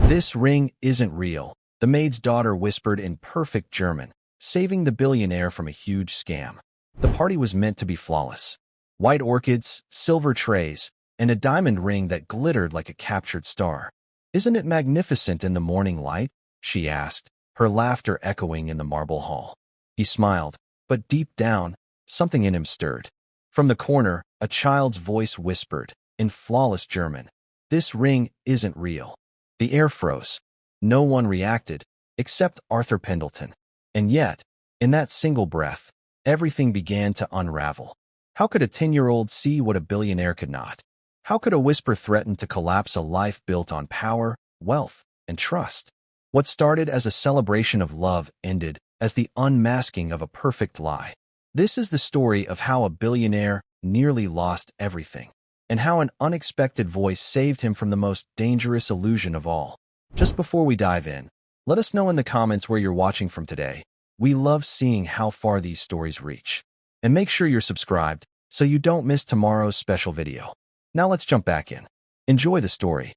This ring isn't real, the maid's daughter whispered in perfect German, saving the billionaire from a huge scam. The party was meant to be flawless. White orchids, silver trays, and a diamond ring that glittered like a captured star. "Isn't it magnificent in the morning light?" she asked, her laughter echoing in the marble hall. He smiled, but deep down, something in him stirred. From the corner, a child's voice whispered, in flawless German, "This ring isn't real." The air froze. No one reacted, except Arthur Pendleton. And yet, in that single breath, everything began to unravel. How could a 10-year-old see what a billionaire could not? How could a whisper threaten to collapse a life built on power, wealth, and trust? What started as a celebration of love ended as the unmasking of a perfect lie. This is the story of how a billionaire nearly lost everything, and how an unexpected voice saved him from the most dangerous illusion of all. Just before we dive in, let us know in the comments where you're watching from today. We love seeing how far these stories reach. And make sure you're subscribed so you don't miss tomorrow's special video. Now let's jump back in. Enjoy the story.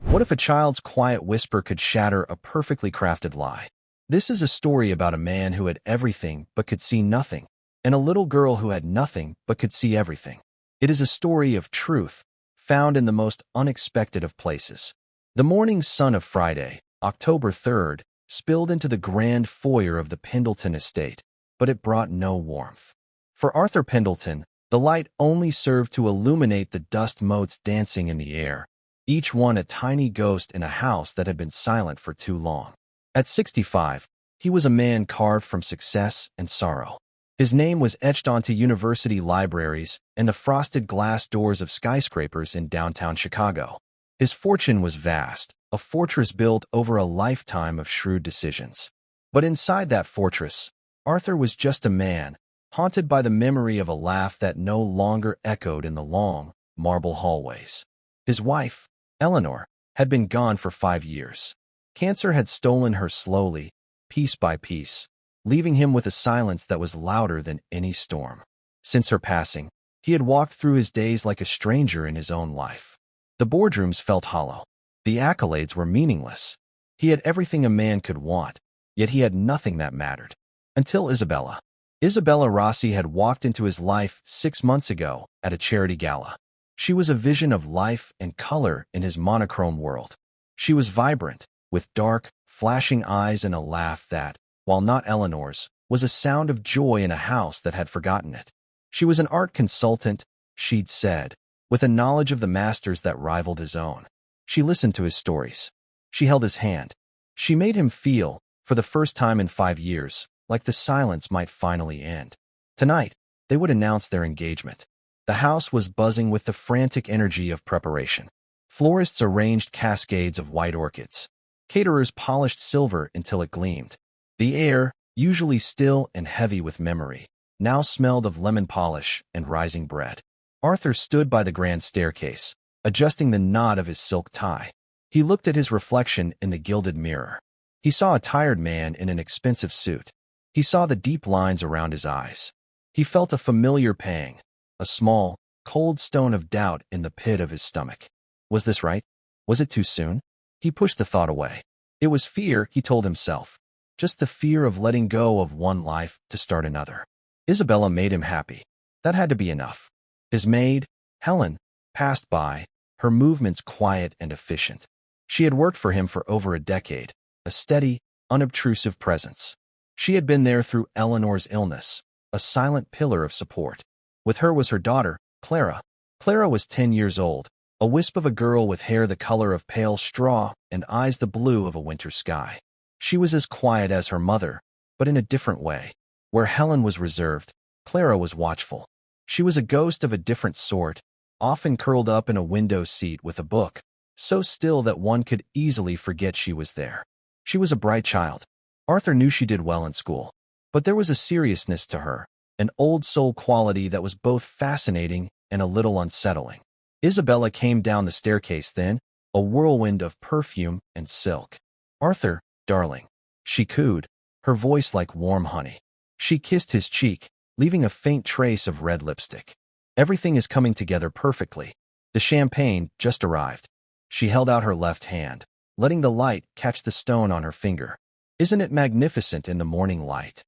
What if a child's quiet whisper could shatter a perfectly crafted lie? This is a story about a man who had everything but could see nothing, and a little girl who had nothing but could see everything. It is a story of truth, found in the most unexpected of places. The morning sun of Friday, October 3rd, spilled into the grand foyer of the Pendleton estate, but it brought no warmth. For Arthur Pendleton, the light only served to illuminate the dust motes dancing in the air, each one a tiny ghost in a house that had been silent for too long. At 65, he was a man carved from success and sorrow. His name was etched onto university libraries and the frosted glass doors of skyscrapers in downtown Chicago. His fortune was vast, a fortress built over a lifetime of shrewd decisions. But inside that fortress, Arthur was just a man, haunted by the memory of a laugh that no longer echoed in the long, marble hallways. His wife, Eleanor, had been gone for 5 years. Cancer had stolen her slowly, piece by piece, leaving him with a silence that was louder than any storm. Since her passing, he had walked through his days like a stranger in his own life. The boardrooms felt hollow. The accolades were meaningless. He had everything a man could want, yet he had nothing that mattered. Until Isabella. Isabella Rossi had walked into his life 6 months ago at a charity gala. She was a vision of life and color in his monochrome world. She was vibrant, with dark, flashing eyes and a laugh that, while not Eleanor's, was a sound of joy in a house that had forgotten it. She was an art consultant, she'd said, with a knowledge of the masters that rivaled his own. She listened to his stories. She held his hand. She made him feel, for the first time in 5 years, like the silence might finally end. Tonight, they would announce their engagement. The house was buzzing with the frantic energy of preparation. Florists arranged cascades of white orchids. Caterers polished silver until it gleamed. The air, usually still and heavy with memory, now smelled of lemon polish and rising bread. Arthur stood by the grand staircase, adjusting the knot of his silk tie. He looked at his reflection in the gilded mirror. He saw a tired man in an expensive suit. He saw the deep lines around his eyes. He felt a familiar pang, a small, cold stone of doubt in the pit of his stomach. Was this right? Was it too soon? He pushed the thought away. It was fear, he told himself. Just the fear of letting go of one life to start another. Isabella made him happy. That had to be enough. His maid, Helen, passed by, her movements quiet and efficient. She had worked for him for over a decade, a steady, unobtrusive presence. She had been there through Eleanor's illness, a silent pillar of support. With her was her daughter, Clara. Clara was 10 years old, a wisp of a girl with hair the color of pale straw and eyes the blue of a winter sky. She was as quiet as her mother, but in a different way. Where Helen was reserved, Clara was watchful. She was a ghost of a different sort, often curled up in a window seat with a book, so still that one could easily forget she was there. She was a bright child. Arthur knew she did well in school, but there was a seriousness to her, an old soul quality that was both fascinating and a little unsettling. Isabella came down the staircase then, a whirlwind of perfume and silk. "Arthur, darling," she cooed, her voice like warm honey. She kissed his cheek, leaving a faint trace of red lipstick. "Everything is coming together perfectly. The champagne just arrived." She held out her left hand. letting the light catch the stone on her finger. Isn't it magnificent in the morning light?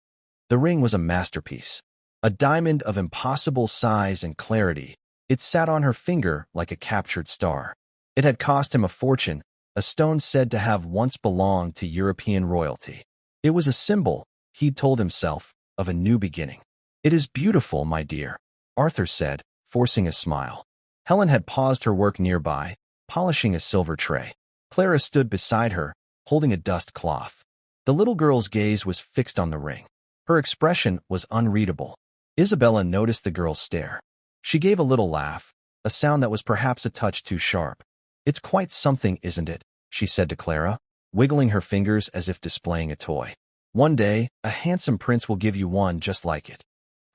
The ring was a masterpiece. A diamond of impossible size and clarity. It sat on her finger like a captured star. It had cost him a fortune, a stone said to have once belonged to European royalty. It was a symbol, he'd told himself, of a new beginning. "It is beautiful, my dear," Arthur said, forcing a smile. Helen had paused her work nearby, polishing a silver tray. Clara stood beside her, holding a dust cloth. The little girl's gaze was fixed on the ring. Her expression was unreadable. Isabella noticed the girl's stare. She gave a little laugh, a sound that was perhaps a touch too sharp. "It's quite something, isn't it?" she said to Clara, wiggling her fingers as if displaying a toy. "One day, a handsome prince will give you one just like it."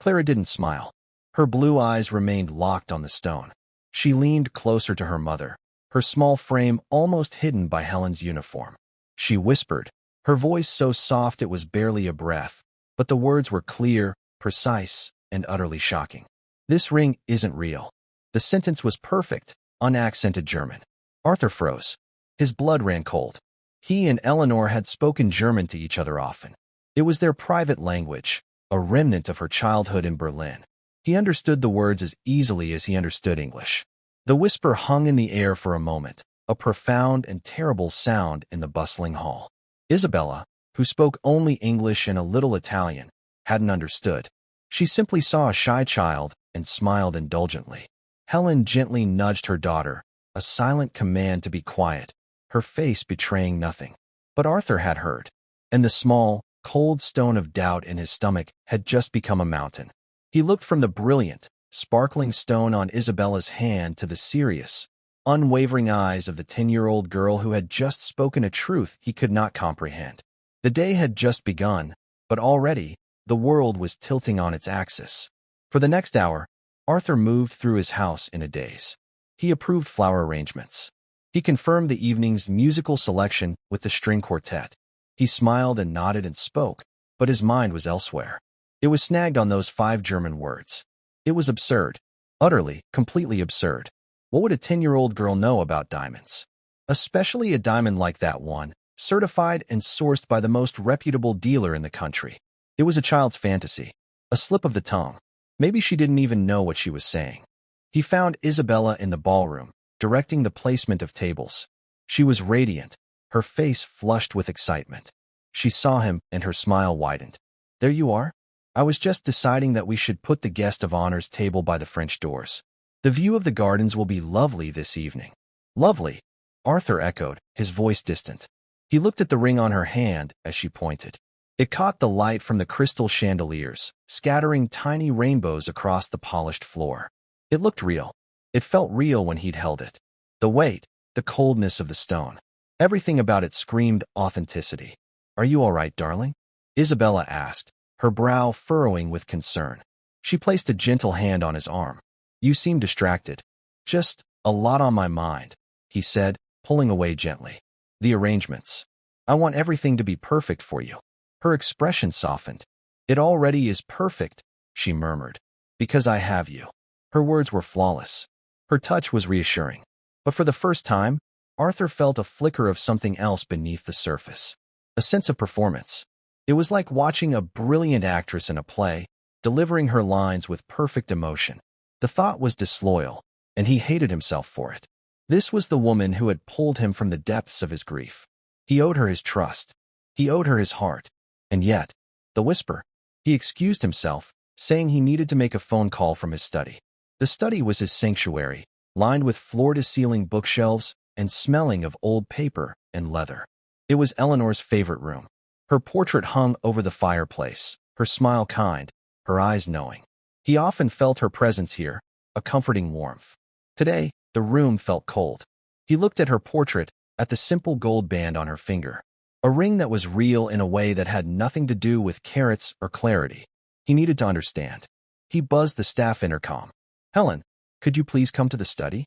Clara didn't smile. Her blue eyes remained locked on the stone. She leaned closer to her mother, her small frame almost hidden by Helen's uniform. She whispered, her voice so soft it was barely a breath, but the words were clear, precise, and utterly shocking. "This ring isn't real." The sentence was perfect, unaccented German. Arthur froze. His blood ran cold. He and Eleanor had spoken German to each other often. It was their private language, a remnant of her childhood in Berlin. He understood the words as easily as he understood English. The whisper hung in the air for a moment, a profound and terrible sound in the bustling hall. Isabella, who spoke only English and a little Italian, hadn't understood. She simply saw a shy child and smiled indulgently. Helen gently nudged her daughter, a silent command to be quiet, her face betraying nothing. But Arthur had heard, and the small, cold stone of doubt in his stomach had just become a mountain. He looked from the brilliant, sparkling stone on Isabella's hand to the serious, unwavering eyes of the 10-year-old girl who had just spoken a truth he could not comprehend. The day had just begun, but already, the world was tilting on its axis. For the next hour, Arthur moved through his house in a daze. He approved flower arrangements. He confirmed the evening's musical selection with the string quartet. He smiled and nodded and spoke, but his mind was elsewhere. It was snagged on those 5 German words. It was absurd. Utterly, completely absurd. What would a 10-year-old girl know about diamonds? Especially a diamond like that one, certified and sourced by the most reputable dealer in the country. It was a child's fantasy, a slip of the tongue. Maybe she didn't even know what she was saying. He found Isabella in the ballroom, directing the placement of tables. She was radiant, her face flushed with excitement. She saw him and her smile widened. "There you are? I was just deciding that we should put the guest of honor's table by the French doors. The view of the gardens will be lovely this evening." "Lovely," Arthur echoed, his voice distant. He looked at the ring on her hand as she pointed. It caught the light from the crystal chandeliers, scattering tiny rainbows across the polished floor. It looked real. It felt real when he'd held it. The weight, the coldness of the stone. Everything about it screamed authenticity. "Are you all right, darling?" Isabella asked, her brow furrowing with concern. She placed a gentle hand on his arm. "You seem distracted." "Just a lot on my mind," he said, pulling away gently. "The arrangements. I want everything to be perfect for you." Her expression softened. "It already is perfect," she murmured, "because I have you." Her words were flawless. Her touch was reassuring. But for the first time, Arthur felt a flicker of something else beneath the surface. A sense of performance. It was like watching a brilliant actress in a play, delivering her lines with perfect emotion. The thought was disloyal, and he hated himself for it. This was the woman who had pulled him from the depths of his grief. He owed her his trust. He owed her his heart. And yet, the whisper. He excused himself, saying he needed to make a phone call from his study. The study was his sanctuary, lined with floor-to-ceiling bookshelves and smelling of old paper and leather. It was Eleanor's favorite room. Her portrait hung over the fireplace, her smile kind, her eyes knowing. He often felt her presence here, a comforting warmth. Today, the room felt cold. He looked at her portrait, at the simple gold band on her finger. A ring that was real in a way that had nothing to do with carats or clarity. He needed to understand. He buzzed the staff intercom. "Helen, could you please come to the study?"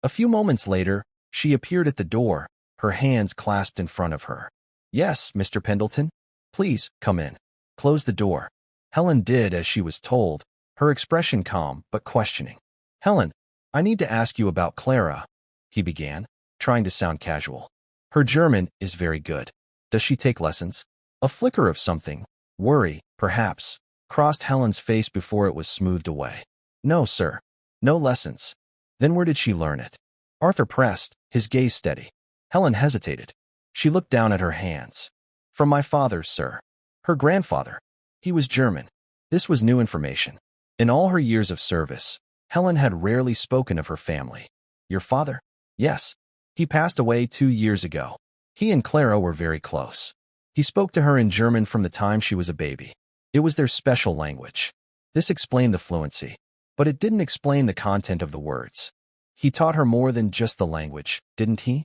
A few moments later, she appeared at the door, her hands clasped in front of her. "Yes, Mr. Pendleton. Please, come in." "Close the door." Helen did as she was told, her expression calm but questioning. "Helen, I need to ask you about Clara," he began, trying to sound casual. Her German is very good. Does she take lessons? A flicker of something, worry, perhaps, crossed Helen's face before it was smoothed away. No, sir. No lessons. Then where did she learn it? Arthur pressed, his gaze steady. Helen hesitated. She looked down at her hands. From my father, sir. Her grandfather. He was German. This was new information. In all her years of service, Helen had rarely spoken of her family. Your father? Yes. He passed away 2 years ago. He and Clara were very close. He spoke to her in German from the time she was a baby. It was their special language. This explained the fluency, but it didn't explain the content of the words. He taught her more than just the language, didn't he?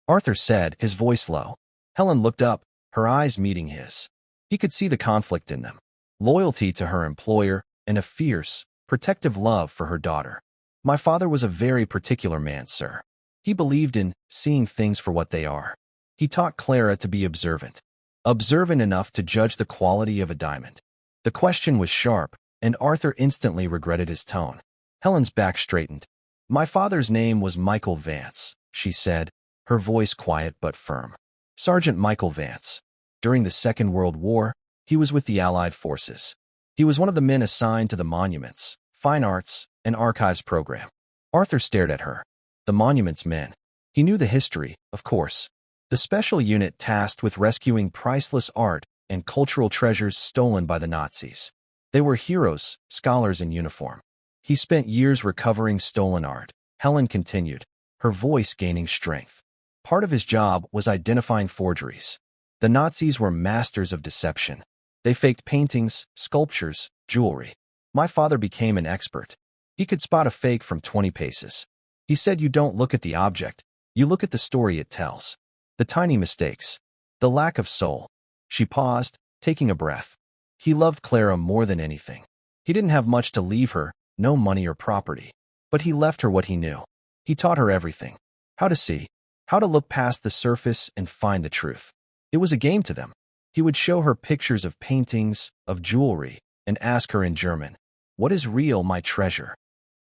Arthur said, his voice low. Helen looked up, her eyes meeting his. He could see the conflict in them. Loyalty to her employer and a fierce, protective love for her daughter. My father was a very particular man, sir. He believed in seeing things for what they are. He taught Clara to be observant. Observant enough to judge the quality of a diamond. The question was sharp, and Arthur instantly regretted his tone. Helen's back straightened. My father's name was Michael Vance, she said, her voice quiet but firm. Sergeant Michael Vance. During the Second World War, he was with the Allied forces. He was one of the men assigned to the Monuments, Fine Arts, and Archives program. Arthur stared at her. The Monuments men. He knew the history, of course. The special unit tasked with rescuing priceless art and cultural treasures stolen by the Nazis. They were heroes, scholars in uniform. He spent years recovering stolen art, Helen continued, her voice gaining strength. Part of his job was identifying forgeries. The Nazis were masters of deception. They faked paintings, sculptures, jewelry. My father became an expert. He could spot a fake from 20 paces. He said you don't look at the object, you look at the story it tells. The tiny mistakes. The lack of soul. She paused, taking a breath. He loved Clara more than anything. He didn't have much to leave her, no money or property. But he left her what he knew. He taught her everything. How to see. How to look past the surface and find the truth. It was a game to them. He would show her pictures of paintings, of jewelry, and ask her in German, "What is real, my treasure?"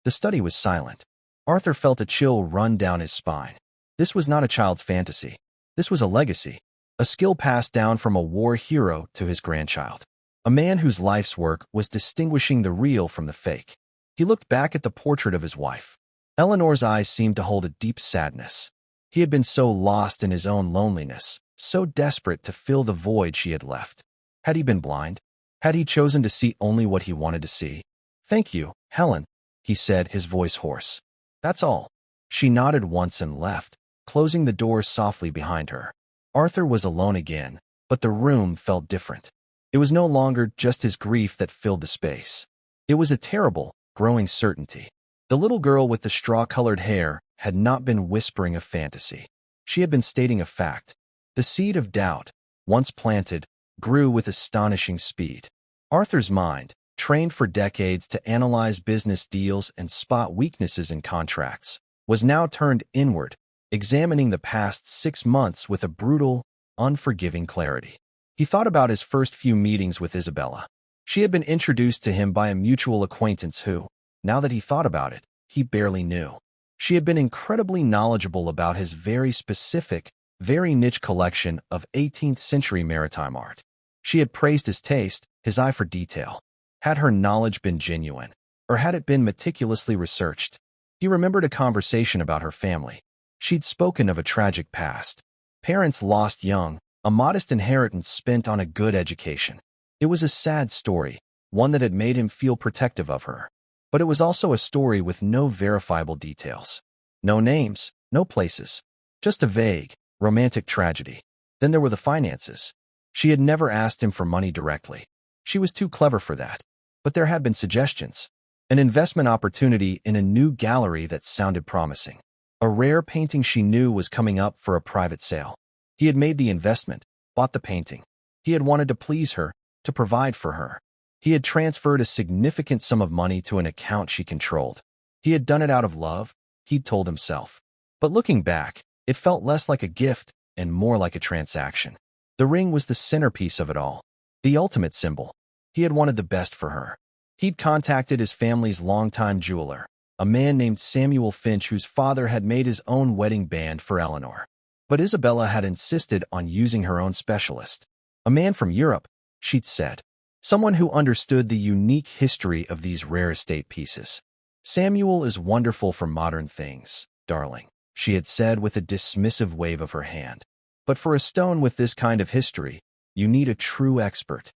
The study was silent. Arthur felt a chill run down his spine. This was not a child's fantasy. This was a legacy, a skill passed down from a war hero to his grandchild. A man whose life's work was distinguishing the real from the fake. He looked back at the portrait of his wife. Eleanor's eyes seemed to hold a deep sadness. He had been so lost in his own loneliness, so desperate to fill the void she had left. Had he been blind? Had he chosen to see only what he wanted to see? Thank you, Helen, he said, his voice hoarse. That's all. She nodded once and left, closing the door softly behind her. Arthur was alone again, but the room felt different. It was no longer just his grief that filled the space. It was a terrible, growing certainty. The little girl with the straw-colored hair had not been whispering a fantasy. She had been stating a fact. The seed of doubt, once planted, grew with astonishing speed. Arthur's mind, trained for decades to analyze business deals and spot weaknesses in contracts, was now turned inward, examining the past 6 months with a brutal, unforgiving clarity. He thought about his first few meetings with Isabella. She had been introduced to him by a mutual acquaintance who, now that he thought about it, he barely knew. She had been incredibly knowledgeable about his very specific, very niche collection of 18th-century maritime art. She had praised his taste, his eye for detail. Had her knowledge been genuine, or had it been meticulously researched? He remembered a conversation about her family. She'd spoken of a tragic past. Parents lost young, a modest inheritance spent on a good education. It was a sad story, one that had made him feel protective of her. But it was also a story with no verifiable details. No names, no places. Just a vague, romantic tragedy. Then there were the finances. She had never asked him for money directly. She was too clever for that. But there had been suggestions. An investment opportunity in a new gallery that sounded promising. A rare painting she knew was coming up for a private sale. He had made the investment, bought the painting. He had wanted to please her, to provide for her. He had transferred a significant sum of money to an account she controlled. He had done it out of love, he'd told himself. But looking back, it felt less like a gift and more like a transaction. The ring was the centerpiece of it all, the ultimate symbol. He had wanted the best for her. He'd contacted his family's longtime jeweler, a man named Samuel Finch whose father had made his own wedding band for Eleanor. But Isabella had insisted on using her own specialist. A man from Europe, she'd said. Someone who understood the unique history of these rare estate pieces. Samuel is wonderful for modern things, darling, she had said with a dismissive wave of her hand. But for a stone with this kind of history, you need a true expert.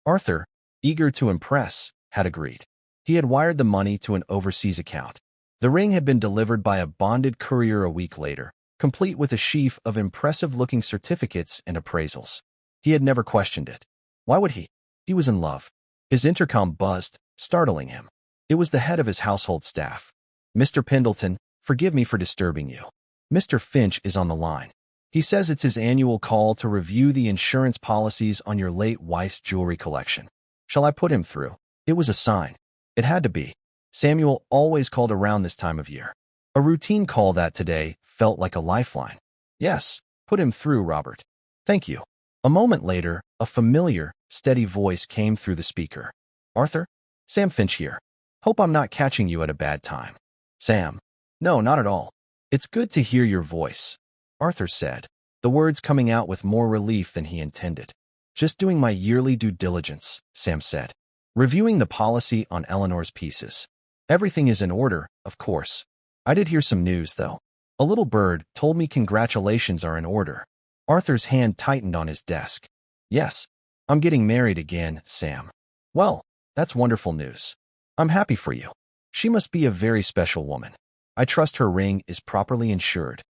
Arthur, eager to impress, had agreed. He had wired the money to an overseas account. The ring had been delivered by a bonded courier a week later, complete with a sheaf of impressive-looking certificates and appraisals. He had never questioned it. Why would he? He was in love. His intercom buzzed, startling him. It was the head of his household staff. Mr. Pendleton, forgive me for disturbing you. Mr. Finch is on the line. He says it's his annual call to review the insurance policies on your late wife's jewelry collection. Shall I put him through? It was a sign. It had to be. Samuel always called around this time of year. A routine call that today felt like a lifeline. Yes, put him through, Robert. Thank you. A moment later, a familiar, steady voice came through the speaker. Arthur? Sam Finch here. Hope I'm not catching you at a bad time. Sam. No, not at all. It's good to hear your voice, Arthur said, the words coming out with more relief than he intended. Just doing my yearly due diligence, Sam said. Reviewing the policy on Eleanor's pieces. Everything is in order, of course. I did hear some news, though. A little bird told me congratulations are in order. Arthur's hand tightened on his desk. Yes, I'm getting married again, Sam. Well, that's wonderful news. I'm happy for you. She must be a very special woman. I trust her ring is properly insured.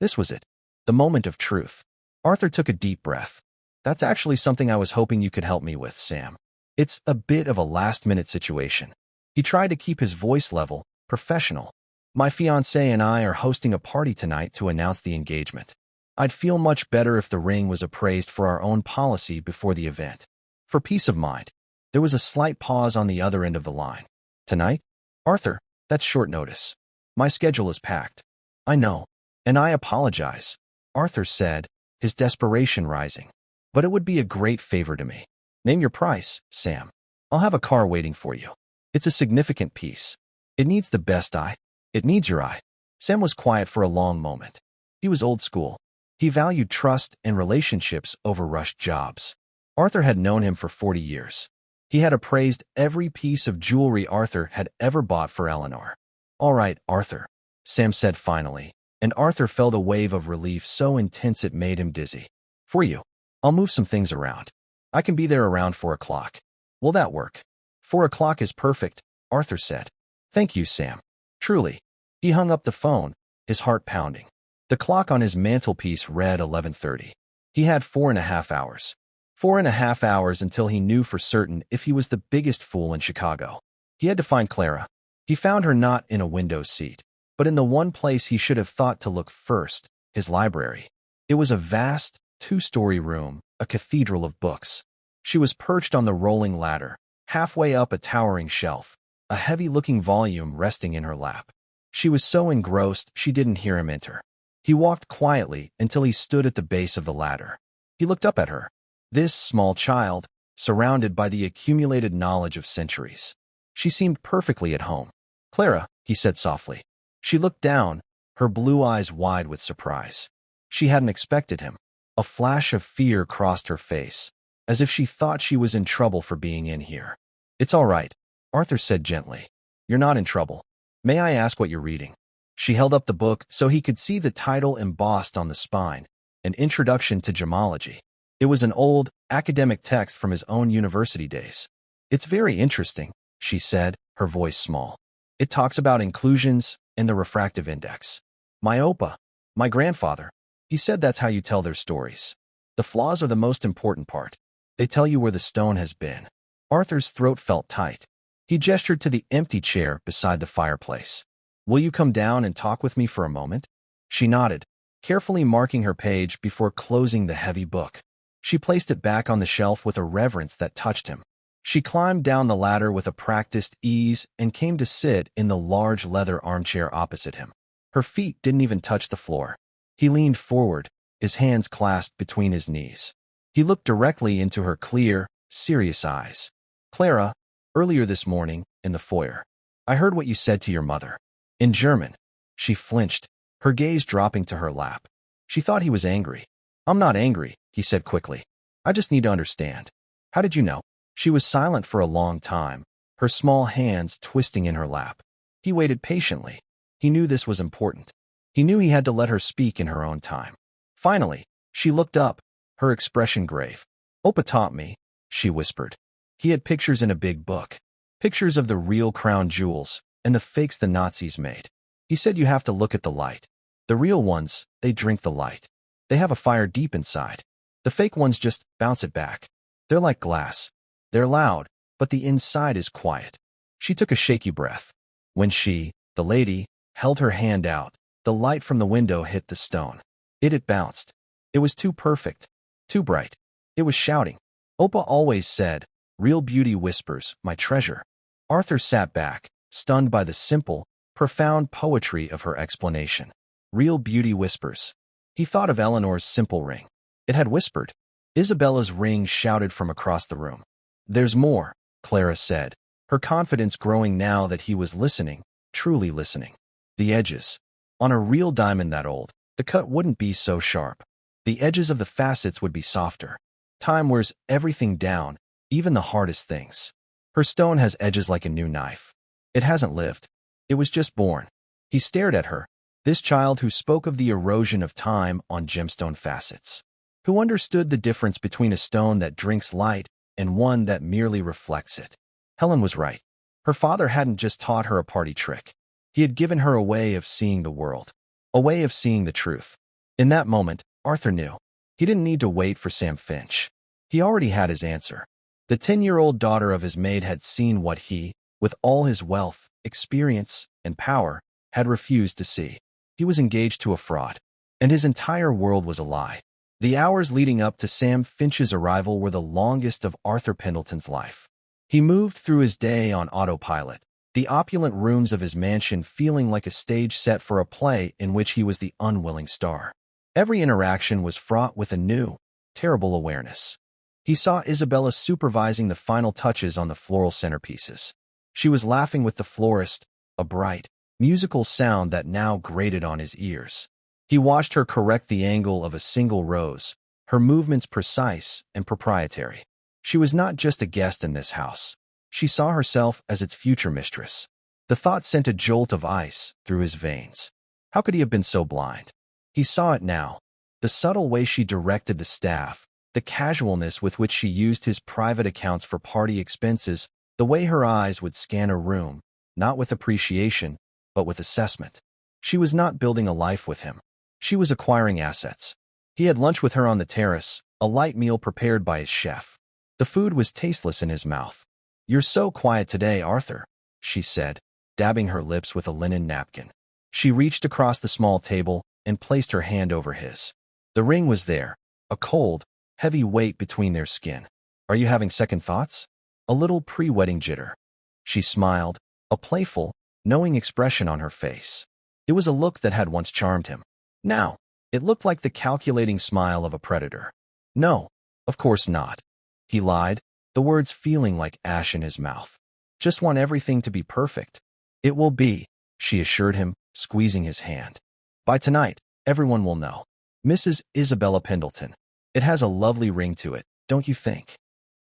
This was it. The moment of truth. Arthur took a deep breath. That's actually something I was hoping you could help me with, Sam. It's a bit of a last-minute situation. He tried to keep his voice level, professional. My fiancé and I are hosting a party tonight to announce the engagement. I'd feel much better if the ring was appraised for our own policy before the event. For peace of mind. There was a slight pause on the other end of the line. Tonight? Arthur, that's short notice. My schedule is packed. I know, and I apologize, Arthur said, his desperation rising. But it would be a great favor to me. Name your price, Sam. I'll have a car waiting for you. It's a significant piece. It needs the best eye. It needs your eye. Sam was quiet for a long moment. He was old school. He valued trust and relationships over rushed jobs. Arthur had known him for 40 years. He had appraised every piece of jewelry Arthur had ever bought for Eleanor. All right, Arthur, Sam said finally, and Arthur felt a wave of relief so intense it made him dizzy. For you. I'll move some things around. I can be there around 4 o'clock. Will that work? 4 o'clock is perfect, Arthur said. Thank you, Sam. Truly. He hung up the phone, his heart pounding. The clock on his mantelpiece read 11:30. He had 4.5 hours. 4.5 hours until he knew for certain if he was the biggest fool in Chicago. He had to find Clara. He found her not in a window seat, but in the one place he should have thought to look first, his library. It was a vast, 2-story room, a cathedral of books. She was perched on the rolling ladder, halfway up a towering shelf, a heavy-looking volume resting in her lap. She was so engrossed she didn't hear him enter. He walked quietly until he stood at the base of the ladder. He looked up at her. This small child, surrounded by the accumulated knowledge of centuries. She seemed perfectly at home. Clara, he said softly. She looked down, her blue eyes wide with surprise. She hadn't expected him. A flash of fear crossed her face, as if she thought she was in trouble for being in here. It's all right, Arthur said gently. You're not in trouble. May I ask what you're reading? She held up the book so he could see the title embossed on the spine, An Introduction to Gemology. It was an old, academic text from his own university days. It's very interesting, she said, her voice small. It talks about inclusions and the refractive index. My Opa, my grandfather, he said that's how you tell their stories. The flaws are the most important part. They tell you where the stone has been. Arthur's throat felt tight. He gestured to the empty chair beside the fireplace. Will you come down and talk with me for a moment? She nodded, carefully marking her page before closing the heavy book. She placed it back on the shelf with a reverence that touched him. She climbed down the ladder with a practiced ease and came to sit in the large leather armchair opposite him. Her feet didn't even touch the floor. He leaned forward, his hands clasped between his knees. He looked directly into her clear, serious eyes. Clara, earlier this morning, in the foyer, I heard what you said to your mother. In German. She flinched, her gaze dropping to her lap. She thought he was angry. "I'm not angry," he said quickly. "I just need to understand. How did you know?" She was silent for a long time, her small hands twisting in her lap. He waited patiently. He knew this was important. He knew he had to let her speak in her own time. Finally, she looked up, her expression grave. "Opa taught me," she whispered. He had pictures in a big book. Pictures of the real crown jewels and the fakes the Nazis made. He said you have to look at the light. The real ones, they drink the light. They have a fire deep inside. The fake ones just bounce it back. They're like glass. They're loud, but the inside is quiet. She took a shaky breath. When she, the lady, held her hand out, the light from the window hit the stone. It bounced. It was too perfect, too bright. It was shouting. Opa always said, "Real beauty whispers, my treasure." Arthur sat back, stunned by the simple, profound poetry of her explanation. Real beauty whispers. He thought of Eleanor's simple ring. It had whispered. Isabella's ring shouted from across the room. "There's more," Clara said, her confidence growing now that he was listening, truly listening. The edges. On a real diamond that old, the cut wouldn't be so sharp. The edges of the facets would be softer. Time wears everything down, even the hardest things. Her stone has edges like a new knife. It hasn't lived. It was just born. He stared at her, this child who spoke of the erosion of time on gemstone facets, who understood the difference between a stone that drinks light and one that merely reflects it. Helen was right. Her father hadn't just taught her a party trick. He had given her a way of seeing the world, a way of seeing the truth. In that moment, Arthur knew. He didn't need to wait for Sam Finch. He already had his answer. The 10-year-old daughter of his maid had seen what he, with all his wealth, experience, and power, had refused to see. He was engaged to a fraud, and his entire world was a lie. The hours leading up to Sam Finch's arrival were the longest of Arthur Pendleton's life. He moved through his day on autopilot, the opulent rooms of his mansion feeling like a stage set for a play in which he was the unwilling star. Every interaction was fraught with a new, terrible awareness. He saw Isabella supervising the final touches on the floral centerpieces. She was laughing with the florist, a bright, musical sound that now grated on his ears. He watched her correct the angle of a single rose, her movements precise and proprietary. She was not just a guest in this house. She saw herself as its future mistress. The thought sent a jolt of ice through his veins. How could he have been so blind? He saw it now. The subtle way she directed the staff, the casualness with which she used his private accounts for party expenses, the way her eyes would scan a room, not with appreciation, but with assessment. She was not building a life with him. She was acquiring assets. He had lunch with her on the terrace, a light meal prepared by his chef. The food was tasteless in his mouth. "You're so quiet today, Arthur," she said, dabbing her lips with a linen napkin. She reached across the small table and placed her hand over his. The ring was there, a cold, heavy weight between their skin. "Are you having second thoughts?" A little pre-wedding jitter. She smiled, a playful, knowing expression on her face. It was a look that had once charmed him. Now, it looked like the calculating smile of a predator. "No, of course not," he lied, the words feeling like ash in his mouth. "Just want everything to be perfect." "It will be," she assured him, squeezing his hand. "By tonight, everyone will know. Mrs. Isabella Pendleton. It has a lovely ring to it, don't you think?"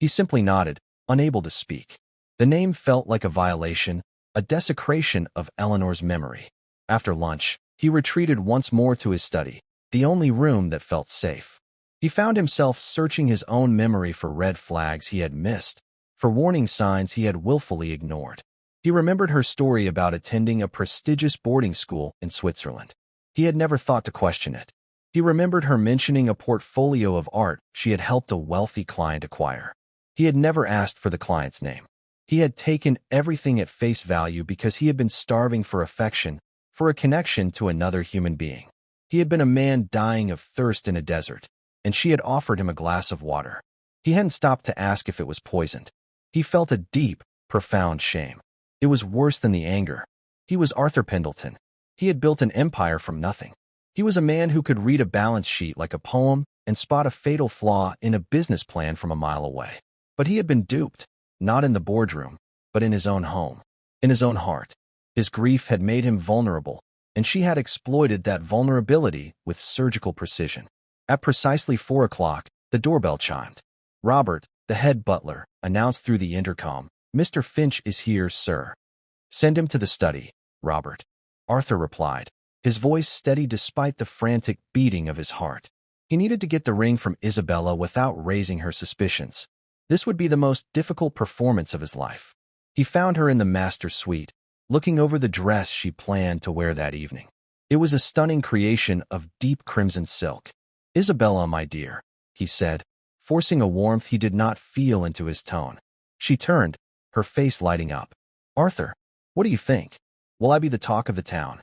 He simply nodded, unable to speak. The name felt like a violation, a desecration of Eleanor's memory. After lunch, he retreated once more to his study, the only room that felt safe. He found himself searching his own memory for red flags he had missed, for warning signs he had willfully ignored. He remembered her story about attending a prestigious boarding school in Switzerland. He had never thought to question it. He remembered her mentioning a portfolio of art she had helped a wealthy client acquire. He had never asked for the client's name. He had taken everything at face value because he had been starving for affection, for a connection to another human being. He had been a man dying of thirst in a desert, and she had offered him a glass of water. He hadn't stopped to ask if it was poisoned. He felt a deep, profound shame. It was worse than the anger. He was Arthur Pendleton. He had built an empire from nothing. He was a man who could read a balance sheet like a poem and spot a fatal flaw in a business plan from a mile away. But he had been duped, not in the boardroom, but in his own home, in his own heart. His grief had made him vulnerable, and she had exploited that vulnerability with surgical precision. At precisely 4 o'clock, the doorbell chimed. Robert, the head butler, announced through the intercom, "Mr. Finch is here, sir." "Send him to the study, Robert," Arthur replied, his voice steady despite the frantic beating of his heart. He needed to get the ring from Isabella without raising her suspicions. This would be the most difficult performance of his life. He found her in the master suite, looking over the dress she planned to wear that evening. It was a stunning creation of deep crimson silk. "Isabella, my dear," he said, forcing a warmth he did not feel into his tone. She turned, her face lighting up. "Arthur, what do you think? Will I be the talk of the town?"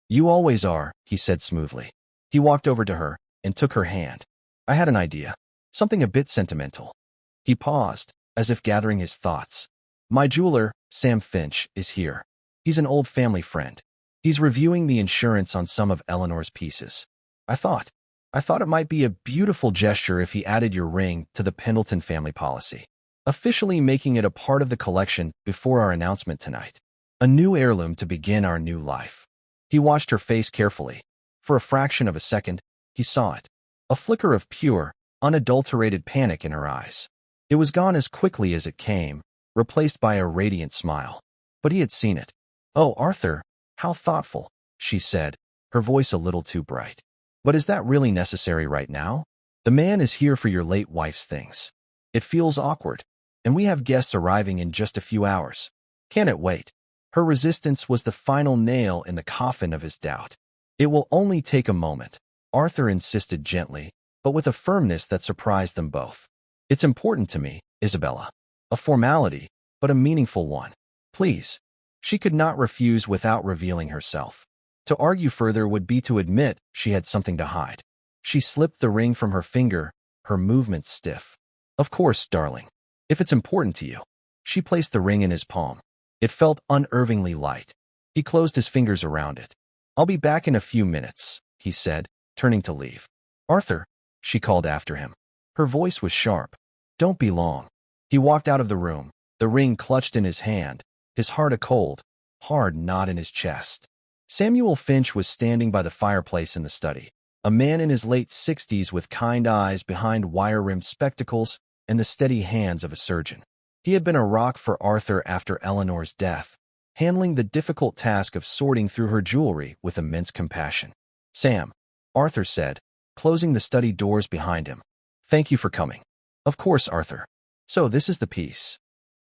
"You always are," he said smoothly. He walked over to her and took her hand. "I had an idea. Something a bit sentimental." He paused, as if gathering his thoughts. "My jeweler, Sam Finch, is here. He's an old family friend. He's reviewing the insurance on some of Eleanor's pieces. I thought it might be a beautiful gesture if he added your ring to the Pendleton family policy, officially making it a part of the collection before our announcement tonight. A new heirloom to begin our new life." He watched her face carefully. For a fraction of a second, he saw it. A flicker of pure, unadulterated panic in her eyes. It was gone as quickly as it came, replaced by a radiant smile. But he had seen it. "Oh, Arthur, how thoughtful," she said, her voice a little too bright. "But is that really necessary right now? The man is here for your late wife's things. It feels awkward, and we have guests arriving in just a few hours. Can it wait?" Her resistance was the final nail in the coffin of his doubt. "It will only take a moment," Arthur insisted gently, but with a firmness that surprised them both. "It's important to me, Isabella. A formality, but a meaningful one. Please." She could not refuse without revealing herself. To argue further would be to admit she had something to hide. She slipped the ring from her finger, her movements stiff. "Of course, darling. If it's important to you." She placed the ring in his palm. It felt unervingly light. He closed his fingers around it. "I'll be back in a few minutes," he said, turning to leave. "Arthur," she called after him. Her voice was sharp. "Don't be long." He walked out of the room, the ring clutched in his hand, his heart a cold, hard knot in his chest. Samuel Finch was standing by the fireplace in the study, a man in his late 60s with kind eyes behind wire-rimmed spectacles and the steady hands of a surgeon. He had been a rock for Arthur after Eleanor's death, handling the difficult task of sorting through her jewelry with immense compassion. "Sam," Arthur said, closing the study doors behind him. "Thank you for coming." "Of course, Arthur. So this is the piece?"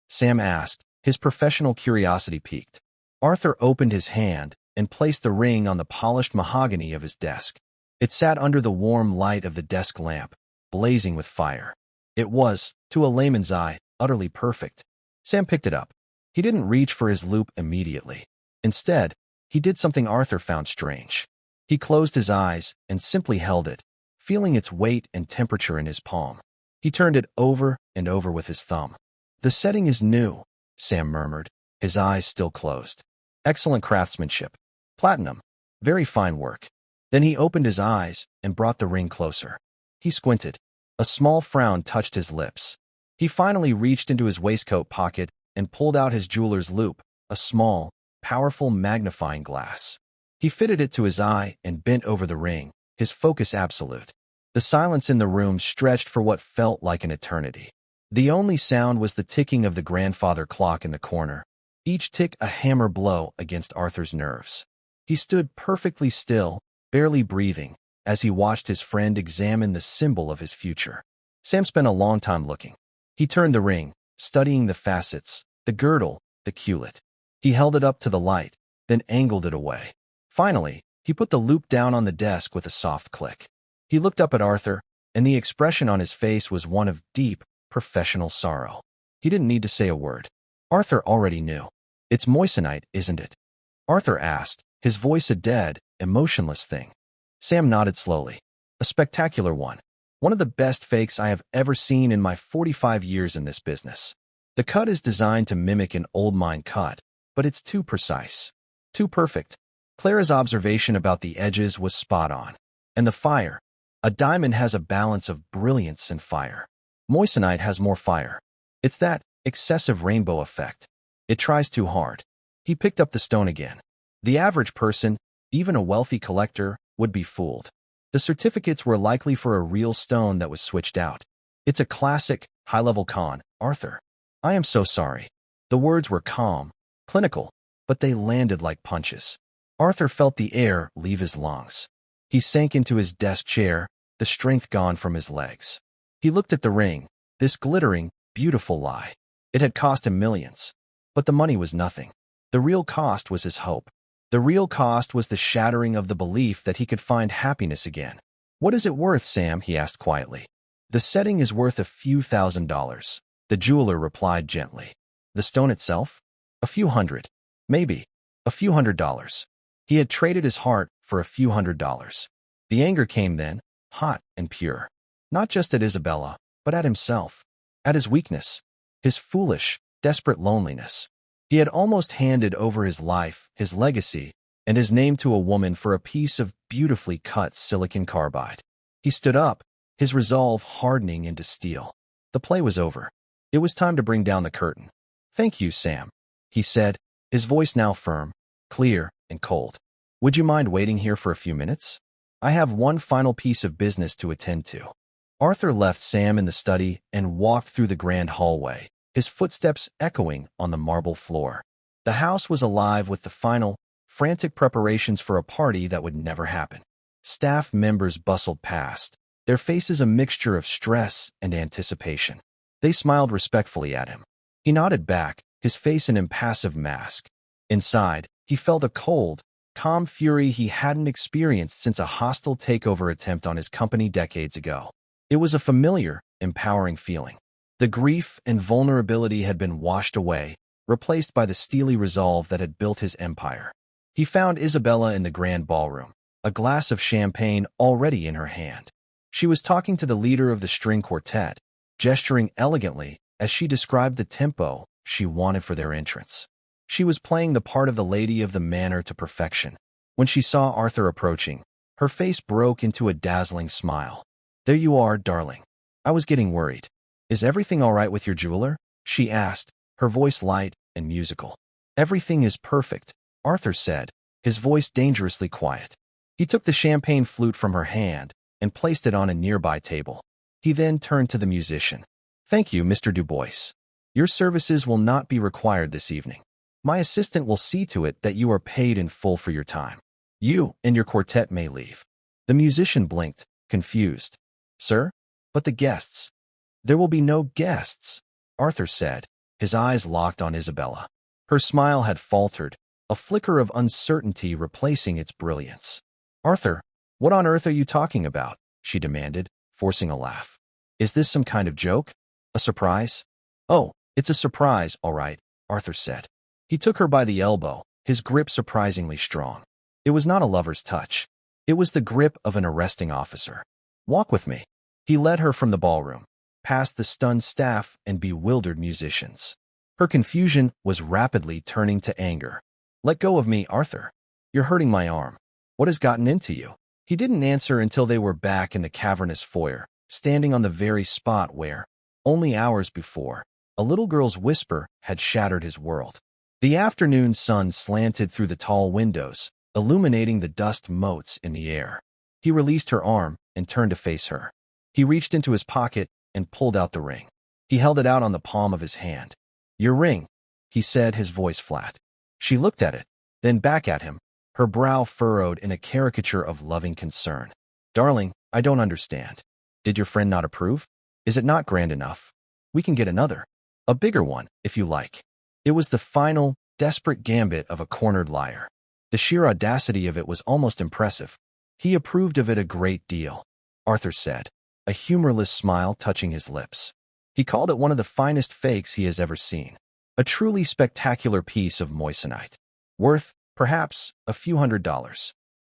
Sam asked, his professional curiosity piqued. Arthur opened his hand and placed the ring on the polished mahogany of his desk. It sat under the warm light of the desk lamp, blazing with fire. It was, to a layman's eye, utterly perfect. Sam picked it up. He didn't reach for his loop immediately. Instead, he did something Arthur found strange. He closed his eyes and simply held it, feeling its weight and temperature in his palm. He turned it over and over with his thumb. "The setting is new," Sam murmured, his eyes still closed. "Excellent craftsmanship. Platinum. Very fine work." Then he opened his eyes and brought the ring closer. He squinted. A small frown touched his lips. He finally reached into his waistcoat pocket and pulled out his jeweler's loupe, a small, powerful magnifying glass. He fitted it to his eye and bent over the ring, his focus absolute. The silence in the room stretched for what felt like an eternity. The only sound was the ticking of the grandfather clock in the corner, each tick a hammer blow against Arthur's nerves. He stood perfectly still, barely breathing, as he watched his friend examine the symbol of his future. Sam spent a long time looking. He turned the ring, studying the facets, the girdle, the culet. He held it up to the light, then angled it away. Finally, he put the loop down on the desk with a soft click. He looked up at Arthur, and the expression on his face was one of deep, professional sorrow. He didn't need to say a word. Arthur already knew. "It's moissanite, isn't it?" Arthur asked, his voice a dead, emotionless thing. Sam nodded slowly. "A spectacular one. One of the best fakes I have ever seen in my 45 years in this business. The cut is designed to mimic an old mine cut, but it's too precise. Too perfect." Clara's observation about the edges was spot on. And the fire. A diamond has a balance of brilliance and fire. Moissanite has more fire. It's that excessive rainbow effect. It tries too hard. He picked up the stone again. "The average person, Even a wealthy collector would be fooled. The certificates were likely for a real stone that was switched out. It's a classic, high-level con, Arthur. I am so sorry. The words were calm, clinical, but they landed like punches. Arthur felt the air leave his lungs. He sank into his desk chair, the strength gone from his legs. He looked at the ring, this glittering, beautiful lie. It had cost him millions. But the money was nothing. The real cost was his hope. The real cost was the shattering of the belief that he could find happiness again. What is it worth, Sam? He asked quietly. The setting is worth a few $1,000s, the jeweler replied gently. The stone itself? A few hundred. Maybe. A few $100s. He had traded his heart for a few $100s. The anger came then, hot and pure. Not just at Isabella, but at himself. At his weakness. His foolish, desperate loneliness. He had almost handed over his life, his legacy, and his name to a woman for a piece of beautifully cut silicon carbide. He stood up, his resolve hardening into steel. The play was over. It was time to bring down the curtain. Thank you, Sam, he said, his voice now firm, clear, and cold. Would you mind waiting here for a few minutes? I have one final piece of business to attend to. Arthur left Sam in the study and walked through the grand hallway, his footsteps echoing on the marble floor. The house was alive with the final, frantic preparations for a party that would never happen. Staff members bustled past, their faces a mixture of stress and anticipation. They smiled respectfully at him. He nodded back, his face an impassive mask. Inside, he felt a cold, calm fury he hadn't experienced since a hostile takeover attempt on his company decades ago. It was a familiar, empowering feeling. The grief and vulnerability had been washed away, replaced by the steely resolve that had built his empire. He found Isabella in the grand ballroom, a glass of champagne already in her hand. She was talking to the leader of the string quartet, gesturing elegantly as she described the tempo she wanted for their entrance. She was playing the part of the lady of the manor to perfection. When she saw Arthur approaching, her face broke into a dazzling smile. There you are, darling. I was getting worried. Is everything all right with your jeweler? She asked, her voice light and musical. Everything is perfect, Arthur said, his voice dangerously quiet. He took the champagne flute from her hand and placed it on a nearby table. He then turned to the musician. Thank you, Mr. Dubois. Your services will not be required this evening. My assistant will see to it that you are paid in full for your time. You and your quartet may leave. The musician blinked, confused. Sir? But the guests. There will be no guests, Arthur said, his eyes locked on Isabella. Her smile had faltered, a flicker of uncertainty replacing its brilliance. Arthur, what on earth are you talking about? She demanded, forcing a laugh. Is this some kind of joke? A surprise? Oh, it's a surprise, all right, Arthur said. He took her by the elbow, his grip surprisingly strong. It was not a lover's touch. It was the grip of an arresting officer. Walk with me. He led her from the ballroom, past the stunned staff and bewildered musicians. Her confusion was rapidly turning to anger. Let go of me, Arthur. You're hurting my arm. What has gotten into you? He didn't answer until they were back in the cavernous foyer, standing on the very spot where, only hours before, a little girl's whisper had shattered his world. The afternoon sun slanted through the tall windows, illuminating the dust motes in the air. He released her arm and turned to face her. He reached into his pocket and pulled out the ring. He held it out on the palm of his hand. Your ring, he said, his voice flat. She looked at it, then back at him, her brow furrowed in a caricature of loving concern. Darling, I don't understand. Did your friend not approve? Is it not grand enough? We can get another. A bigger one, if you like. It was the final, desperate gambit of a cornered liar. The sheer audacity of it was almost impressive. He approved of it a great deal, Arthur said, a humorless smile touching his lips. He called it one of the finest fakes he has ever seen. A truly spectacular piece of moissanite. Worth, perhaps, a few $100s.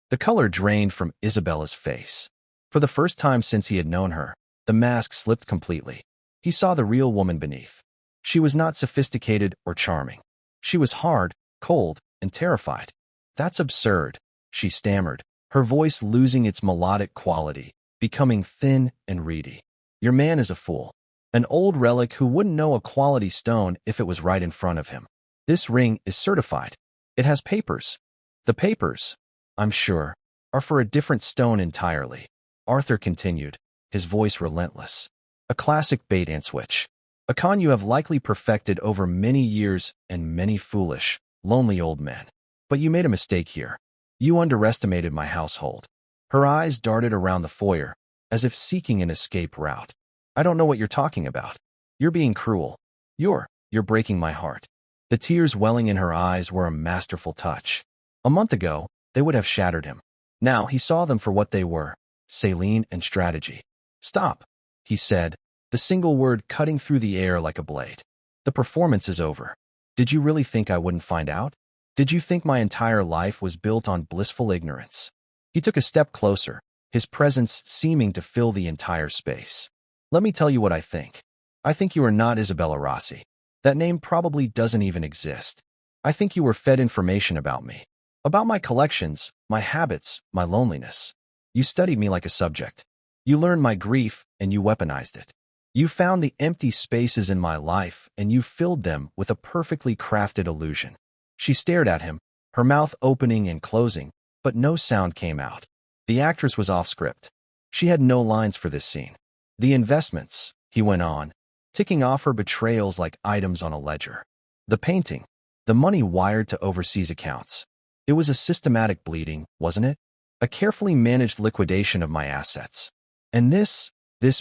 The color drained from Isabella's face. For the first time since he had known her, the mask slipped completely. He saw the real woman beneath. She was not sophisticated or charming. She was hard, cold, and terrified. That's absurd, she stammered, her voice losing its melodic quality, becoming thin and reedy. Your man is a fool. An old relic who wouldn't know a quality stone if it was right in front of him. This ring is certified. It has papers. The papers. I'm sure, are for a different stone entirely. Arthur continued, his voice relentless. A classic bait and switch. A con you have likely perfected over many years and many foolish, lonely old men. But you made a mistake here. You underestimated my household. Her eyes darted around the foyer, as if seeking an escape route. I don't know what you're talking about. You're being cruel. You're breaking my heart. The tears welling in her eyes were a masterful touch. A month ago, they would have shattered him. Now he saw them for what they were, saline and strategy. Stop, he said, the single word cutting through the air like a blade. The performance is over. Did you really think I wouldn't find out? Did you think my entire life was built on blissful ignorance? He took a step closer, his presence seeming to fill the entire space. Let me tell you what I think. I think you are not Isabella Rossi. That name probably doesn't even exist. I think you were fed information about me. About my collections, my habits, my loneliness. You studied me like a subject. You learned my grief, and you weaponized it. You found the empty spaces in my life, and you filled them with a perfectly crafted illusion. She stared at him, her mouth opening and closing, but no sound came out. The actress was off script. She had no lines for this scene. The investments, he went on, ticking off her betrayals like items on a ledger. The painting, the money wired to overseas accounts. It was a systematic bleeding, wasn't it? A carefully managed liquidation of my assets. And this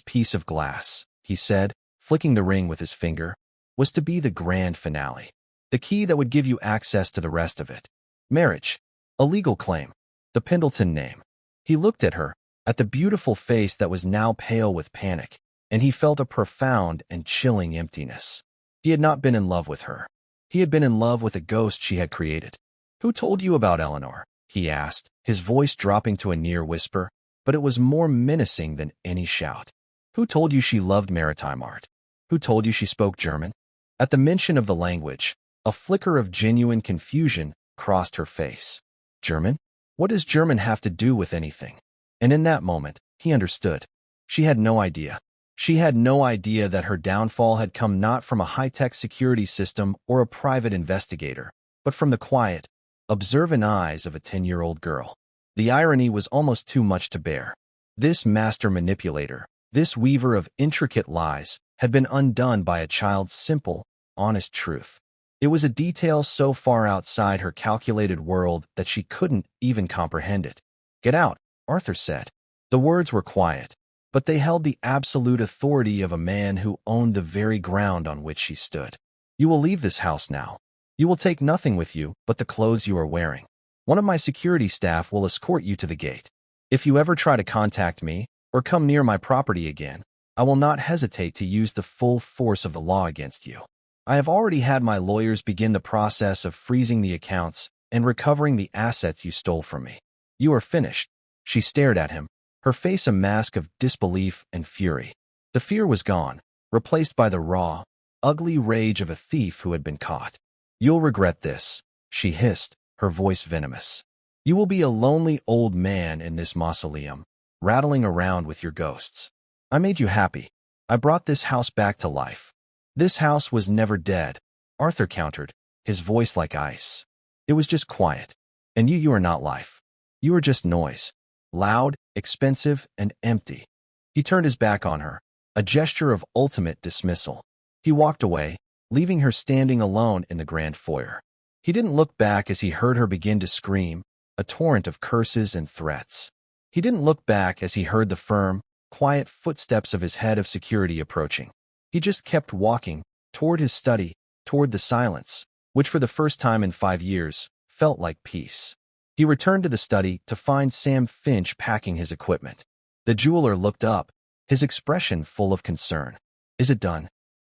piece of glass, he said, flicking the ring with his finger, was to be the grand finale. The key that would give you access to the rest of it. Marriage. A legal claim. The Pendleton name. He looked at her, at the beautiful face that was now pale with panic, and he felt a profound and chilling emptiness. He had not been in love with her. He had been in love with a ghost she had created. Who told you about Eleanor? He asked, his voice dropping to a near whisper, but it was more menacing than any shout. Who told you she loved maritime art? Who told you she spoke German? At the mention of the language, a flicker of genuine confusion crossed her face. German? What does German have to do with anything? And in that moment, he understood. She had no idea. She had no idea that her downfall had come not from a high-tech security system or a private investigator, but from the quiet, observant eyes of a 10-year-old girl. The irony was almost too much to bear. This master manipulator, this weaver of intricate lies, had been undone by a child's simple, honest truth. It was a detail so far outside her calculated world that she couldn't even comprehend it. Get out, Arthur said. The words were quiet, but they held the absolute authority of a man who owned the very ground on which she stood. You will leave this house now. You will take nothing with you but the clothes you are wearing. One of my security staff will escort you to the gate. If you ever try to contact me or come near my property again, I will not hesitate to use the full force of the law against you. I have already had my lawyers begin the process of freezing the accounts and recovering the assets you stole from me. You are finished. She stared at him, her face a mask of disbelief and fury. The fear was gone, replaced by the raw, ugly rage of a thief who had been caught. You'll regret this, she hissed, her voice venomous. You will be a lonely old man in this mausoleum, rattling around with your ghosts. I made you happy. I brought this house back to life. This house was never dead, Arthur countered, his voice like ice. It was just quiet. And you are not life. You are just noise. Loud, expensive, and empty. He turned his back on her, a gesture of ultimate dismissal. He walked away, leaving her standing alone in the grand foyer. He didn't look back as he heard her begin to scream, a torrent of curses and threats. He didn't look back as he heard the firm, quiet footsteps of his head of security approaching. He just kept walking, toward his study, toward the silence, which for the first time in 5 years, felt like peace. He returned to the study to find Sam Finch packing his equipment. The jeweler looked up, his expression full of concern. Is it done?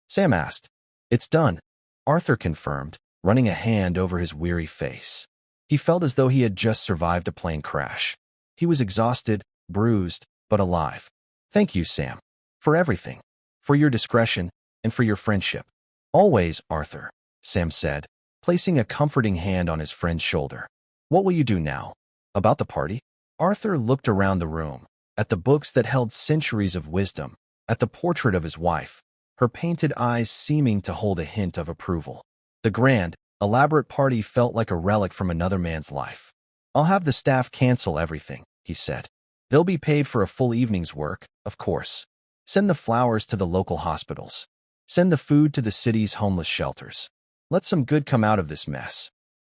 Sam asked. It's done, Arthur confirmed, running a hand over his weary face. He felt as though he had just survived a plane crash. He was exhausted, bruised, but alive. Thank you, Sam. For everything. For your discretion, and for your friendship. Always, Arthur, Sam said, placing a comforting hand on his friend's shoulder. What will you do now? About the party? Arthur looked around the room, at the books that held centuries of wisdom, at the portrait of his wife, her painted eyes seeming to hold a hint of approval. The grand, elaborate party felt like a relic from another man's life. I'll have the staff cancel everything, he said. They'll be paid for a full evening's work, of course. Send the flowers to the local hospitals. Send the food to the city's homeless shelters. Let some good come out of this mess.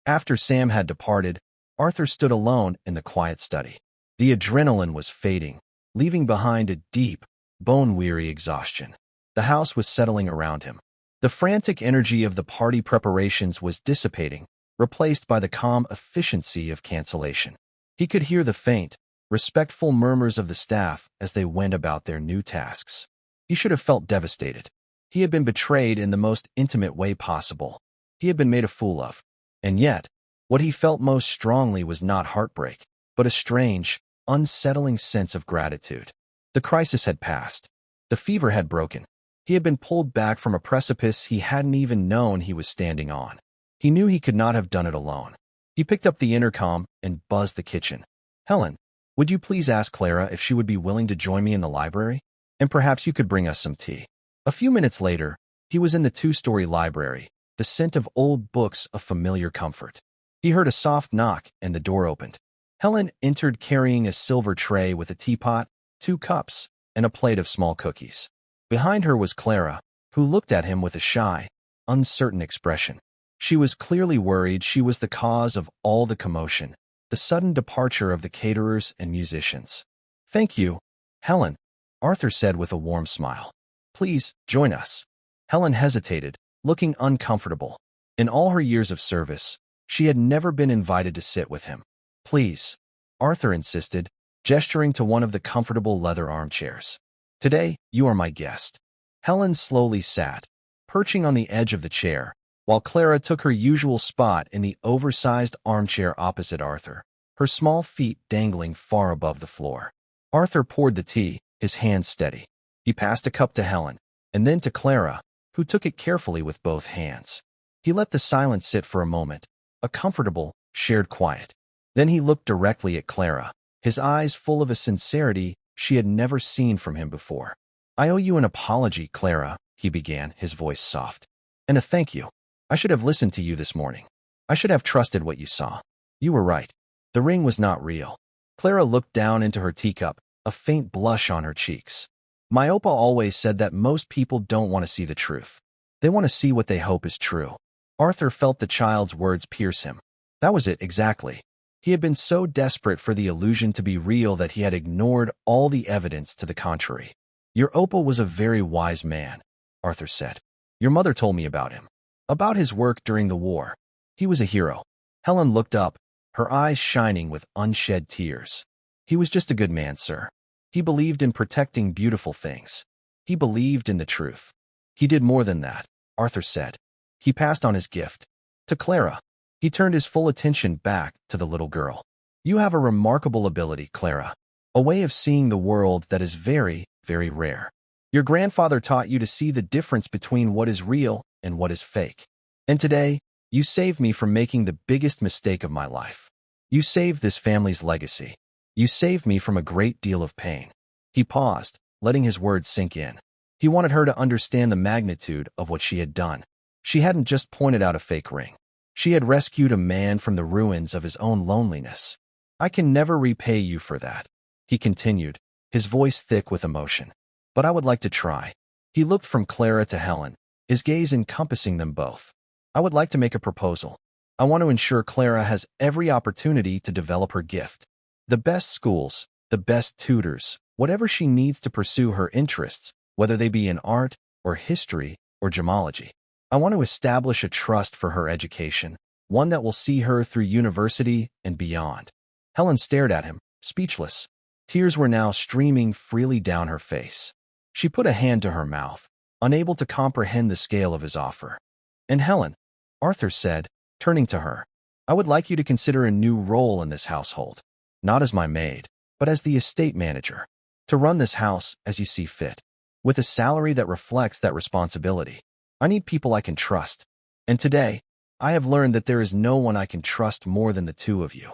After Sam had departed, Arthur stood alone in the quiet study. The adrenaline was fading, leaving behind a deep, bone-weary exhaustion. The house was settling around him. The frantic energy of the party preparations was dissipating, replaced by the calm efficiency of cancellation. He could hear the faint, respectful murmurs of the staff as they went about their new tasks. He should have felt devastated. He had been betrayed in the most intimate way possible. He had been made a fool of. And yet, what he felt most strongly was not heartbreak, but a strange, unsettling sense of gratitude. The crisis had passed. The fever had broken. He had been pulled back from a precipice he hadn't even known he was standing on. He knew he could not have done it alone. He picked up the intercom and buzzed the kitchen. Helen, would you please ask Clara if she would be willing to join me in the library? And perhaps you could bring us some tea. A few minutes later, he was in the two-story library, the scent of old books a familiar comfort. He heard a soft knock and the door opened. Helen entered carrying a silver tray with a teapot, 2 cups, and a plate of small cookies. Behind her was Clara, who looked at him with a shy, uncertain expression. She was clearly worried she was the cause of all the commotion, the sudden departure of the caterers and musicians. Thank you, Helen, Arthur said with a warm smile. Please, join us. Helen hesitated, looking uncomfortable. In all her years of service, she had never been invited to sit with him. Please, Arthur insisted, gesturing to one of the comfortable leather armchairs. Today, you are my guest. Helen slowly sat, perching on the edge of the chair, while Clara took her usual spot in the oversized armchair opposite Arthur, her small feet dangling far above the floor. Arthur poured the tea, his hands steady. He passed a cup to Helen, and then to Clara, who took it carefully with both hands. He let the silence sit for a moment, a comfortable, shared quiet. Then he looked directly at Clara, his eyes full of a sincerity she had never seen from him before. I owe you an apology, Clara, he began, his voice soft. And a thank you. I should have listened to you this morning. I should have trusted what you saw. You were right. The ring was not real. Clara looked down into her teacup, a faint blush on her cheeks. My Opa always said that most people don't want to see the truth. They want to see what they hope is true. Arthur felt the child's words pierce him. That was it, exactly. He had been so desperate for the illusion to be real that he had ignored all the evidence to the contrary. Your Opa was a very wise man, Arthur said. Your mother told me about him. About his work during the war. He was a hero. Helen looked up, her eyes shining with unshed tears. He was just a good man, sir. He believed in protecting beautiful things. He believed in the truth. He did more than that, Arthur said. He passed on his gift. To Clara. He turned his full attention back to the little girl. You have a remarkable ability, Clara. A way of seeing the world that is very, very rare. Your grandfather taught you to see the difference between what is real and what is fake. And today, you saved me from making the biggest mistake of my life. You saved this family's legacy. You saved me from a great deal of pain. He paused, letting his words sink in. He wanted her to understand the magnitude of what she had done. She hadn't just pointed out a fake ring. She had rescued a man from the ruins of his own loneliness. I can never repay you for that, he continued, his voice thick with emotion. But I would like to try. He looked from Clara to Helen, his gaze encompassing them both. I would like to make a proposal. I want to ensure Clara has every opportunity to develop her gift. The best schools, the best tutors, whatever she needs to pursue her interests, whether they be in art or history or gemology. I want to establish a trust for her education, one that will see her through university and beyond. Helen stared at him, speechless. Tears were now streaming freely down her face. She put a hand to her mouth, unable to comprehend the scale of his offer. And Helen, Arthur said, turning to her, I would like you to consider a new role in this household. Not as my maid, but as the estate manager. To run this house as you see fit, with a salary that reflects that responsibility. I need people I can trust. And today, I have learned that there is no one I can trust more than the two of you.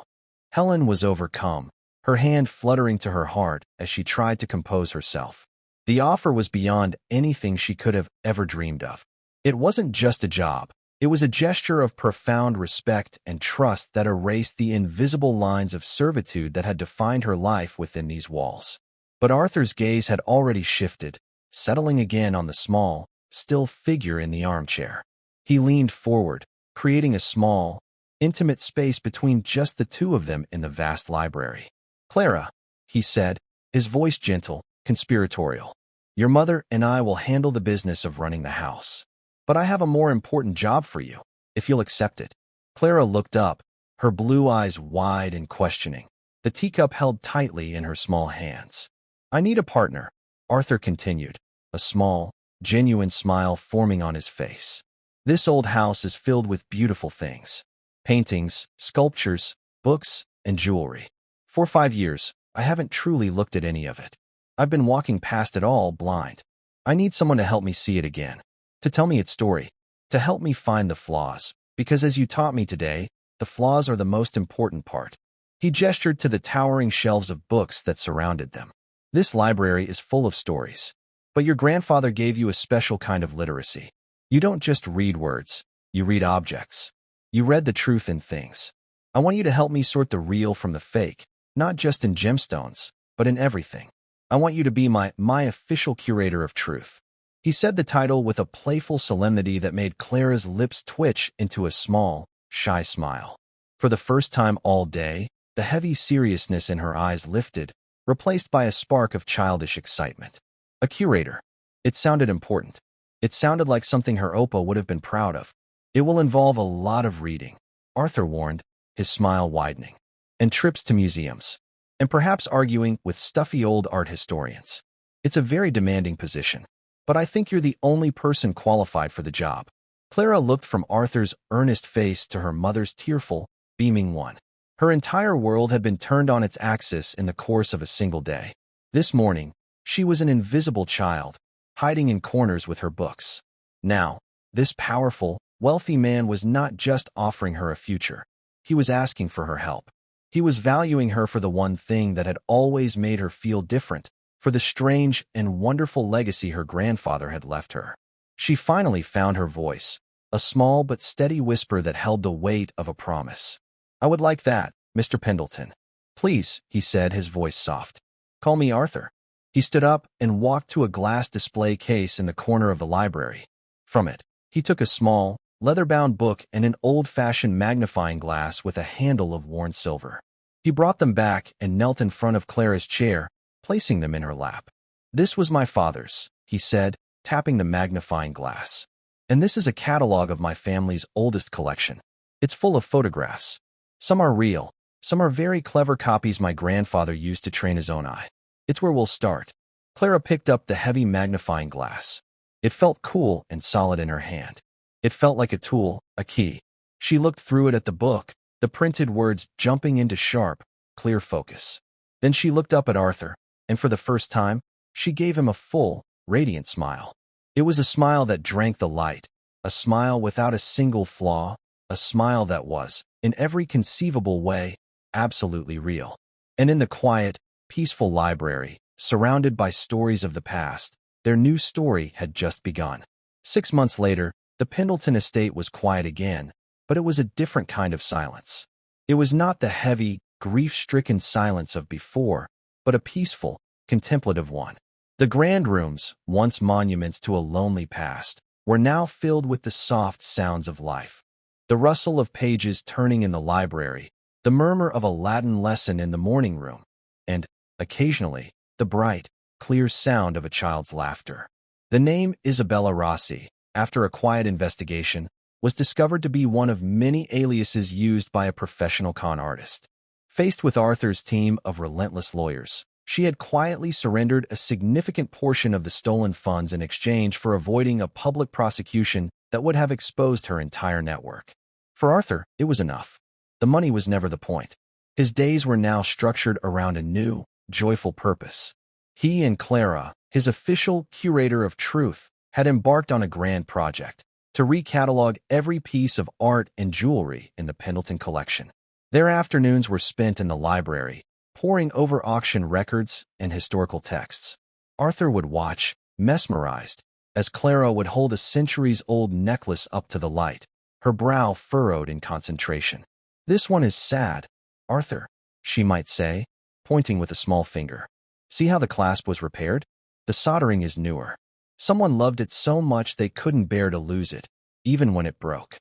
Helen was overcome, her hand fluttering to her heart as she tried to compose herself. The offer was beyond anything she could have ever dreamed of. It wasn't just a job. It was a gesture of profound respect and trust that erased the invisible lines of servitude that had defined her life within these walls. But Arthur's gaze had already shifted, settling again on the small, still figure in the armchair. He leaned forward, creating a small, intimate space between just the two of them in the vast library. "Clara," he said, his voice gentle, conspiratorial. "Your mother and I will handle the business of running the house. But I have a more important job for you, if you'll accept it." Clara looked up, her blue eyes wide and questioning, the teacup held tightly in her small hands. "I need a partner," Arthur continued, a small, genuine smile forming on his face. "This old house is filled with beautiful things. Paintings, sculptures, books, and jewelry. For 5 years, I haven't truly looked at any of it. I've been walking past it all blind. I need someone to help me see it again, to tell me its story, to help me find the flaws, because as you taught me today, the flaws are the most important part." He gestured to the towering shelves of books that surrounded them. "This library is full of stories. But your grandfather gave you a special kind of literacy. You don't just read words, you read objects. You read the truth in things. I want you to help me sort the real from the fake, not just in gemstones, but in everything. I want you to be my official curator of truth." He said the title with a playful solemnity that made Clara's lips twitch into a small, shy smile. For the first time all day, the heavy seriousness in her eyes lifted, replaced by a spark of childish excitement. A curator. It sounded important. It sounded like something her Opa would have been proud of. "It will involve a lot of reading," Arthur warned, his smile widening. "And trips to museums. And perhaps arguing with stuffy old art historians. It's a very demanding position. But I think you're the only person qualified for the job." Clara looked from Arthur's earnest face to her mother's tearful, beaming one. Her entire world had been turned on its axis in the course of a single day. This morning, she was an invisible child, hiding in corners with her books. Now, this powerful, wealthy man was not just offering her a future. He was asking for her help. He was valuing her for the one thing that had always made her feel different, for the strange and wonderful legacy her grandfather had left her. She finally found her voice, a small but steady whisper that held the weight of a promise. "I would like that, Mr. Pendleton." "Please," he said, his voice soft. "Call me Arthur." He stood up and walked to a glass display case in the corner of the library. From it, he took a small, leather-bound book and an old-fashioned magnifying glass with a handle of worn silver. He brought them back and knelt in front of Clara's chair, placing them in her lap. "This was my father's," he said, tapping the magnifying glass. "And this is a catalog of my family's oldest collection. It's full of photographs. Some are real, some are very clever copies my grandfather used to train his own eye. It's where we'll start." Clara picked up the heavy magnifying glass. It felt cool and solid in her hand. It felt like a tool, a key. She looked through it at the book, the printed words jumping into sharp, clear focus. Then she looked up at Arthur, and for the first time, she gave him a full, radiant smile. It was a smile that drank the light, a smile without a single flaw, a smile that was, in every conceivable way, absolutely real. And in the quiet, peaceful library, surrounded by stories of the past, their new story had just begun. 6 months later, the Pendleton estate was quiet again, but it was a different kind of silence. It was not the heavy, grief-stricken silence of before, but a peaceful, contemplative one. The grand rooms, once monuments to a lonely past, were now filled with the soft sounds of life. The rustle of pages turning in the library, the murmur of a Latin lesson in the morning room, and, occasionally, the bright, clear sound of a child's laughter. The name Isabella Rossi, after a quiet investigation, was discovered to be one of many aliases used by a professional con artist. Faced with Arthur's team of relentless lawyers, she had quietly surrendered a significant portion of the stolen funds in exchange for avoiding a public prosecution that would have exposed her entire network. For Arthur, it was enough. The money was never the point. His days were now structured around a new, joyful purpose. He and Clara, his official curator of truth, had embarked on a grand project to recatalog every piece of art and jewelry in the Pendleton collection. Their afternoons were spent in the library, poring over auction records and historical texts. Arthur would watch, mesmerized, as Clara would hold a centuries-old necklace up to the light, her brow furrowed in concentration. "This one is sad, Arthur," she might say, pointing with a small finger. "See how the clasp was repaired? The soldering is newer. Someone loved it so much they couldn't bear to lose it, even when it broke."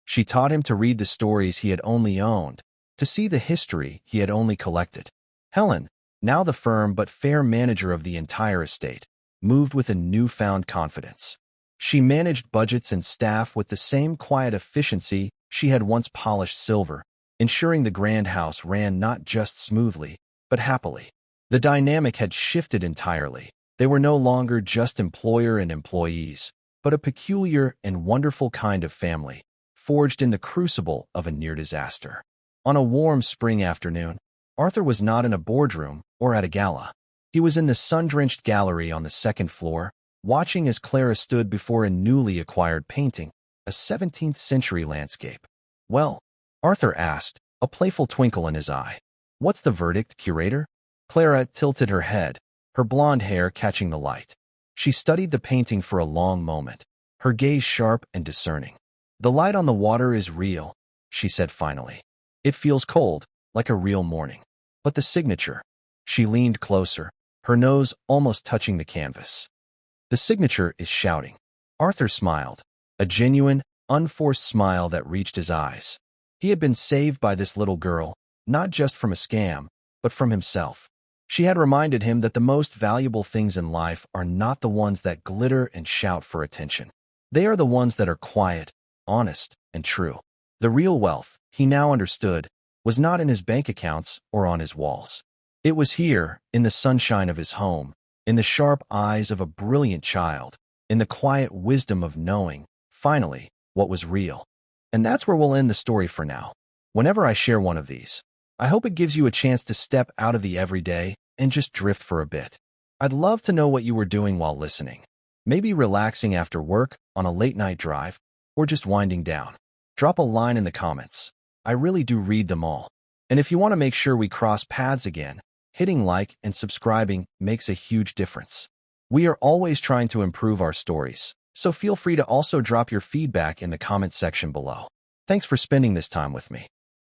She taught him to read the stories he had only owned, to see the history he had only collected. Helen, now the firm but fair manager of the entire estate, moved with a newfound confidence. She managed budgets and staff with the same quiet efficiency she had once polished silver, ensuring the grand house ran not just smoothly, but happily. The dynamic had shifted entirely. They were no longer just employer and employees, but a peculiar and wonderful kind of family, forged in the crucible of a near disaster. On a warm spring afternoon, Arthur was not in a boardroom or at a gala. He was in the sun-drenched gallery on the second floor, watching as Clara stood before a newly acquired painting, a 17th-century landscape. "Well," Arthur asked, a playful twinkle in his eye. "What's the verdict, curator?" Clara tilted her head, her blonde hair catching the light. She studied the painting for a long moment, her gaze sharp and discerning. "The light on the water is real," she said finally. "It feels cold, like a real morning. But the signature—" She leaned closer, her nose almost touching the canvas. "The signature is shouting." Arthur smiled, a genuine, unforced smile that reached his eyes. He had been saved by this little girl, not just from a scam, but from himself. She had reminded him that the most valuable things in life are not the ones that glitter and shout for attention. They are the ones that are quiet, honest, and true. The real wealth, he now understood, was not in his bank accounts or on his walls. It was here, in the sunshine of his home, in the sharp eyes of a brilliant child, in the quiet wisdom of knowing, finally, what was real. And that's where we'll end the story for now. Whenever I share one of these, I hope it gives you a chance to step out of the everyday and just drift for a bit. I'd love to know what you were doing while listening. Maybe relaxing after work, on a late-night drive, or just winding down. Drop a line in the comments. I really do read them all. And if you want to make sure we cross paths again, hitting like and subscribing makes a huge difference. We are always trying to improve our stories, so feel free to also drop your feedback in the comment section below. Thanks for spending this time with me.